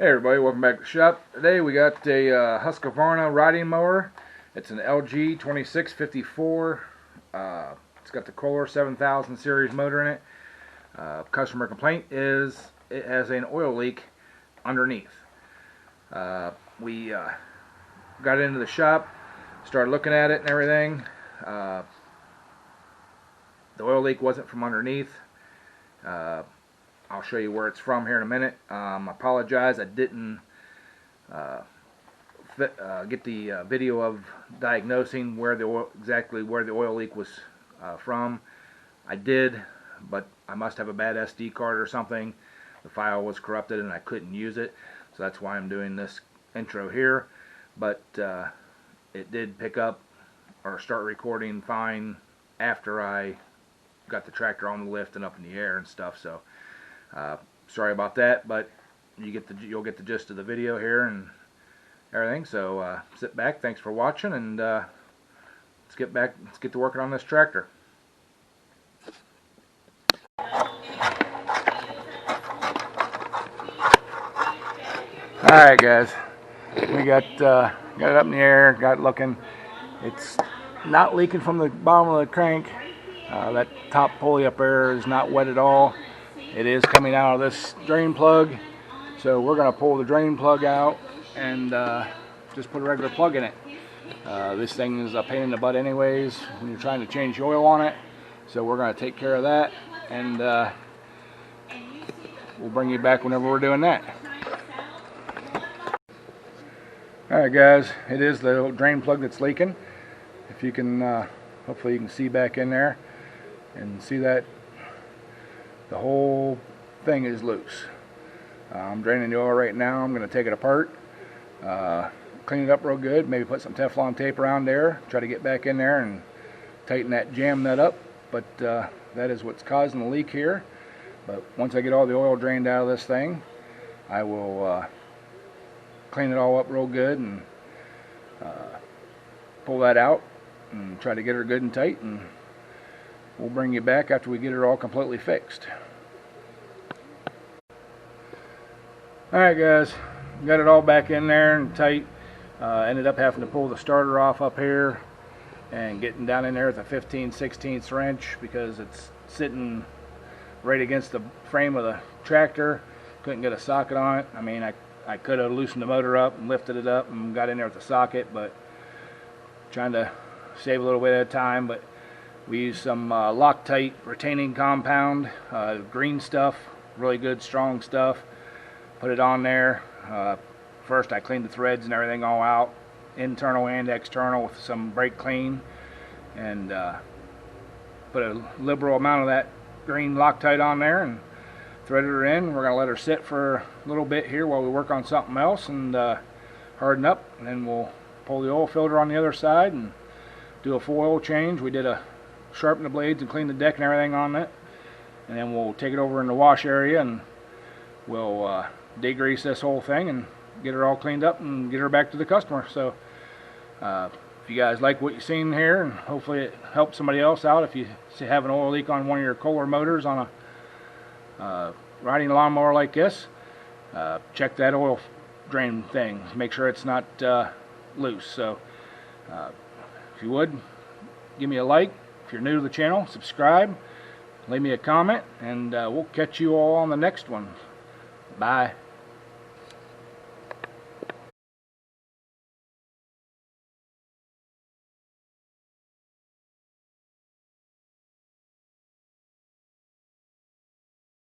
Hey everybody, welcome back to the shop. Today we got a Husqvarna riding mower. It's an LG 2654. It's got the Kohler 7000 series motor in it. Customer complaint is it has an oil leak underneath. We got into the shop, started looking at it and everything. The oil leak wasn't from underneath. I'll show you where it's from here in a minute. I apologize, I didn't get the video of diagnosing where the oil, exactly where the oil leak was from. I did, but I must have a bad SD card or something. The file was corrupted and I couldn't use it, so that's why I'm doing this intro here. But it did pick up or start recording fine after I got the tractor on the lift and up in the air and stuff. So sorry about that, but you'll get the gist of the video here and everything. So sit back, thanks for watching, and let's get to working on this tractor. Alright guys, we got it up in the air, got it looking. It's not leaking from the bottom of the crank. That top pulley up there is not wet at all. It is coming out of this drain plug, so we're going to pull the drain plug out and just put a regular plug in it. This thing is a pain in the butt anyways when you're trying to change the oil on it, so we're going to take care of that, and we'll bring you back whenever we're doing that. Alright guys, it is the drain plug that's leaking. If you can, hopefully you can see back in there and see that the whole thing is loose. I'm draining the oil right now. I'm going to take it apart, clean it up real good, maybe put some Teflon tape around there, try to get back in there and tighten that, jam that up. But that is what's causing the leak here. But once I get all the oil drained out of this thing, I will clean it all up real good and pull that out and try to get her good and tight, and we'll bring you back after we get it all completely fixed. Alright guys, got it all back in there and tight. Ended up having to pull the starter off up here and getting down in there with a 15/16 wrench because it's sitting right against the frame of the tractor. Couldn't get a socket on it. I mean, I could have loosened the motor up and lifted it up and got in there with the socket, but trying to save a little bit of time. But we used some Loctite retaining compound, green stuff, really good strong stuff. Put it on there. First I cleaned the threads and everything all out, internal and external, with some brake clean, and put a liberal amount of that green Loctite on there and threaded her in. We're going to let her sit for a little bit here while we work on something else and harden up, and then we'll pull the oil filter on the other side and do a full oil change. We did a sharpen the blades and clean the deck and everything on it, and then we'll take it over in the wash area and we'll degrease this whole thing and get her all cleaned up and get her back to the customer. So if you guys like what you've seen here, and hopefully it helps somebody else out, if you have an oil leak on one of your Kohler motors on a riding lawnmower like this, check that oil drain thing, make sure it's not loose. So if you would, give me a like. If you're new to the channel, subscribe, leave me a comment, and we'll catch you all on the next one. Bye.